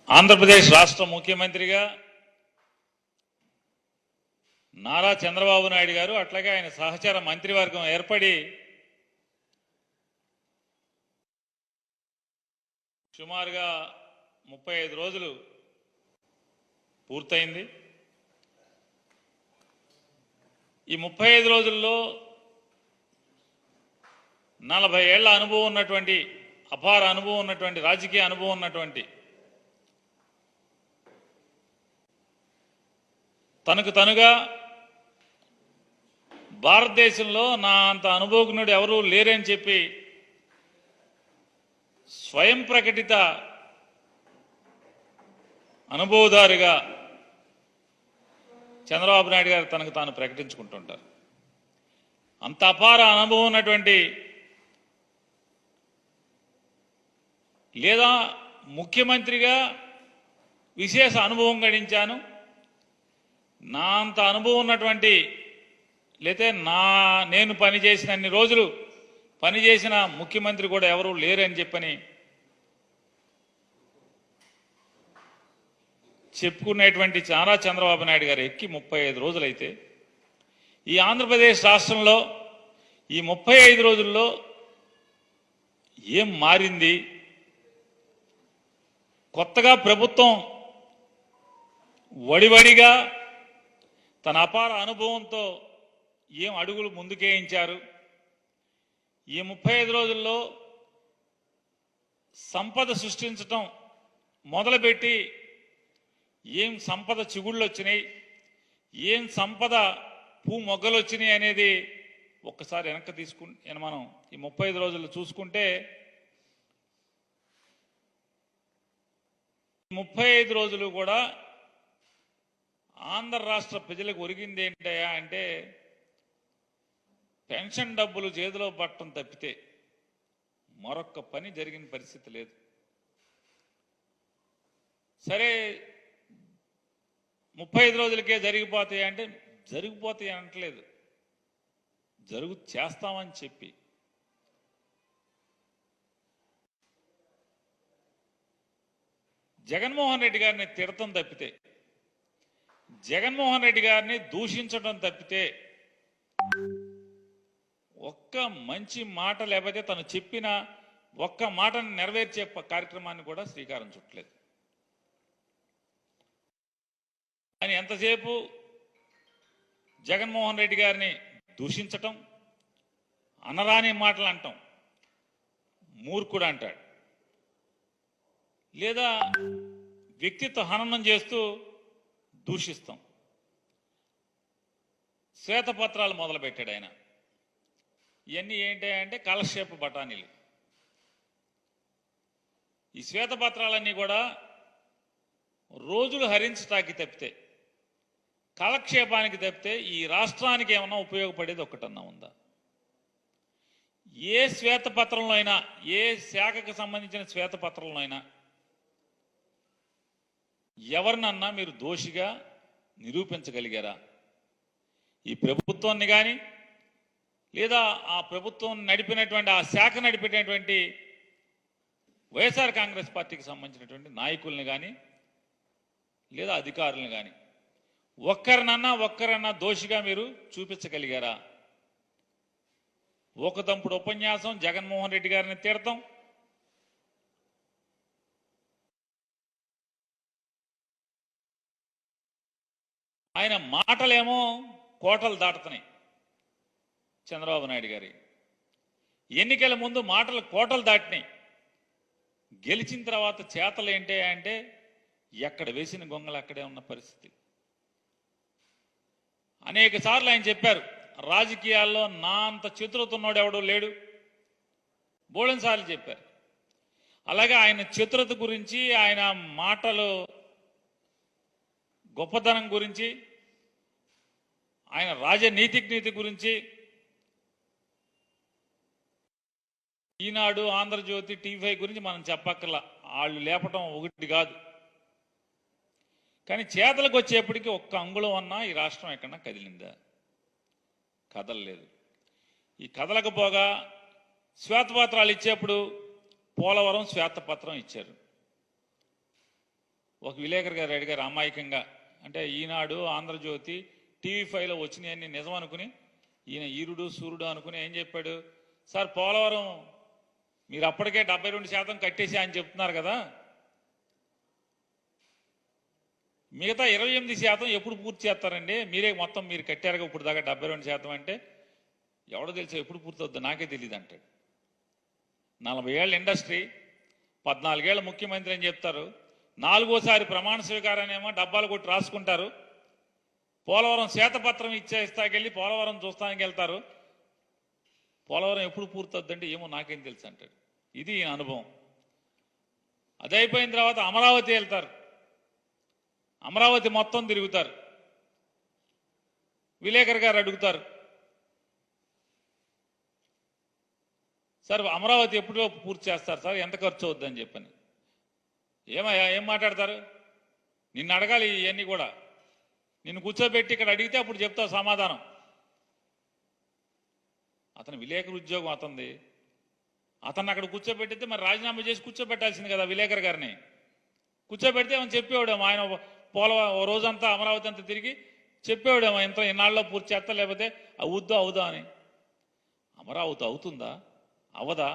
ఆంధ్రప్రదేశ్ రాష్ట్ర ముఖ్యమంత్రిగా నారా చంద్రబాబు నాయుడు గారు అట్లాగే ఆయన సహచర మంత్రివర్గం ఏర్పడి సుమారుగా 35 రోజులు పూర్తయింది. ఈ 35 రోజుల్లో 40 ఏళ్ల అనుభవం ఉన్నటువంటి, అపార అనుభవం ఉన్నటువంటి, రాజకీయ అనుభవం ఉన్నటువంటి, తనకు తనుగా భారతదేశంలో నా అంత అనుభవజ్ఞుడు ఎవరూ లేరని చెప్పి స్వయం ప్రకటిత అనుభవదారుగా చంద్రబాబు నాయుడు గారు తనకు తాను ప్రకటించుకుంటుంటారు. అంత అపార అనుభవం ఉన్నటువంటి, లేదా ముఖ్యమంత్రిగా విశేష అనుభవం గడించాను, నా అంత అనుభవం ఉన్నటువంటి, లేతే నేను పనిచేసిన అన్ని రోజులు పనిచేసిన ముఖ్యమంత్రి కూడా ఎవరూ లేరని చెప్పని చెప్పుకునేటువంటి నారా చంద్రబాబు నాయుడు గారు ఎక్కి 35 రోజులైతే ఈ ఆంధ్రప్రదేశ్ రాష్ట్రంలో ఈ 35 రోజుల్లో ఏం మారింది? కొత్తగా ప్రభుత్వం వడివడిగా తన అపార అనుభవంతో ఏం అడుగులు ముందుకేయించారు? ఈ 35 రోజుల్లో సంపద సృష్టించటం మొదలుపెట్టి ఏం సంపద చిగుళ్ళు వచ్చినాయి, ఏం సంపద మొగ్గలు వచ్చినాయి అనేది ఒక్కసారి వెనక్కి తీసుకుని మనం ఈ 35 రోజుల్లో చూసుకుంటే 35 రోజులు కూడా ఆంధ్ర రాష్ట్ర ప్రజలకు ఒరిగింది ఏంటయ్యా అంటే పెన్షన్ డబ్బులు చేతిలో పట్టడం తప్పితే మరొక్క పని జరిగిన పరిస్థితి లేదు. సరే 35 రోజులకే జరిగిపోతాయి అంటే జరిగిపోతాయి అనట్లేదు, చేస్తామని చెప్పి జగన్మోహన్ రెడ్డి గారిని తిడతం తప్పితే, జగన్మోహన్ రెడ్డి గారిని దూషించడం తప్పితే ఒక్క మంచి మాట, లేకపోతే తను చెప్పిన ఒక్క మాటను నెరవేర్చే కార్యక్రమాన్ని కూడా శ్రీకారం చుట్టలేదు. అని ఎంతసేపు జగన్మోహన్ రెడ్డి గారిని దూషించటం, అనరాని మాటలు అంటాం, మూర్ఖుడు అంటాడు, లేదా వ్యక్తిత్వ హననం చేస్తూ దూషిస్తాం. శ్వేతపత్రాలు మొదలుపెట్టాడు ఆయన. ఇవన్నీ ఏంటంటే కాలక్షేప బఠానీలు. ఈ శ్వేతపత్రాలన్నీ కూడా రోజులు హరించటానికి తప్పితే, కాలక్షేపానికి తప్పితే ఈ రాష్ట్రానికి ఏమన్నా ఉపయోగపడేది ఒక్కటన్నా ఉందా? ఏ శ్వేతపత్రంలో అయినా, ఏ శాఖకు సంబంధించిన శ్వేతపత్రంలో అయినా ఎవరినన్నా మీరు దోషిగా నిరూపించగలిగారా? ఈ ప్రభుత్వాన్ని కానీ, లేదా ఆ ప్రభుత్వం నడిపినటువంటి, ఆ శాఖ నడిపినటువంటి వైఎస్ఆర్ కాంగ్రెస్ పార్టీకి సంబంధించినటువంటి నాయకుల్ని కానీ, లేదా అధికారులను కానీ ఒక్కరన్నా దోషిగా మీరు చూపించగలిగారా? ఒక తంపుడు ఉపన్యాసం జగన్మోహన్ రెడ్డి గారిని తిడతాం, ఆయన మాటలేమో కోటలు దాటుతున్నాయి. చంద్రబాబు నాయుడు గారి ఎన్నికల ముందు మాటలు కోటలు దాటినాయి, గెలిచిన తర్వాత చేతలు ఏంటి అంటే ఎక్కడ వేసిన గొంగలు అక్కడే ఉన్న పరిస్థితి. అనేక సార్లు ఆయన చెప్పారు, రాజకీయాల్లో నా అంత చతురతన్నోడు ఎవడో లేడు, బోళెన్ సార్లు చెప్పారు. అలాగే ఆయన చతురత గురించి, ఆయన మాటలు గొప్పతనం గురించి, ఆయన రాజనీతి గురించి ఈనాడు, ఆంధ్రజ్యోతి, టీవీ గురించి మనం చెప్పక్కర్లా, వాళ్ళు లేపటం ఒకటి కాదు. కానీ చేతలకు వచ్చేప్పటికీ ఒక్క అంగుళం అన్నా ఈ రాష్ట్రం ఎక్కడన్నా కదిలిందా? కదలలేదు. ఈ కదలకపోగా శ్వేతపత్రాలు ఇచ్చేప్పుడు పోలవరం శ్వేతపత్రం ఇచ్చారు. ఒక విలేకరు గారు అడిగారు అమాయకంగా, అంటే ఈనాడు, ఆంధ్రజ్యోతి, టీవీ5లో వచ్చినాయన్ని నిజం అనుకుని ఈయన ఈరుడు సూర్యుడు అనుకుని ఏం చెప్పాడు, సార్ పోలవరం మీరు అప్పటికే 72% కట్టేసి అని చెప్తున్నారు కదా, మిగతా 28% ఎప్పుడు పూర్తి చేస్తారండి, మీరే మొత్తం మీరు కట్టారుగా ఇప్పుడు దాకా 72% అంటే, ఎవడో తెలుసా ఎప్పుడు పూర్తవుద్దో నాకే తెలియదు అంటాడు. 40 ఏళ్ళ ఇండస్ట్రీ, 14 ఏళ్ళ ముఖ్యమంత్రి అని చెప్తారు, 4వ సారి ప్రమాణ స్వీకారాన్నేమో డబ్బాలు కొట్టి రాసుకుంటారు, పోలవరం శ్వేతపత్రం ఇస్తాకెళ్ళి పోలవరం చూస్తానికి వెళ్తారు, పోలవరం ఎప్పుడు పూర్తవుద్దంటే ఏమో నాకేం తెలుసు అంటాడు. ఇది ఈయన అనుభవం. అది అయిపోయిన తర్వాత అమరావతి వెళ్తారు, అమరావతి మొత్తం తిరుగుతారు, విలేకరు గారు అడుగుతారు, సార్ అమరావతి ఎప్పుడు పూర్తి చేస్తారు సార్, ఎంత ఖర్చు అవుద్దని చెప్పని. ఏమయ్యా ఏం మాట్లాడతారు, నిన్ను అడగాలి ఇవన్నీ కూడా, నిన్ను కూర్చోబెట్టి ఇక్కడ అడిగితే అప్పుడు చెప్తావు సమాధానం. అతను విలేకరు ఉద్యోగం అతనిది, అతన్ని అక్కడ కూర్చోబెట్టితే మరి రాజీనామా చేసి కూర్చోబెట్టాల్సింది కదా విలేకరు గారిని. కూర్చోబెడితే ఏమని చెప్పేవాడేమో, ఆయన ఓ రోజంతా అమరావతి అంతా తిరిగి చెప్పేవాడేమో ఇంత ఇన్నాళ్ళలో పూర్తి చేస్తా, లేకపోతే అవుద్దా అవుదా అని. అమరావతి అవుతుందా అవదా?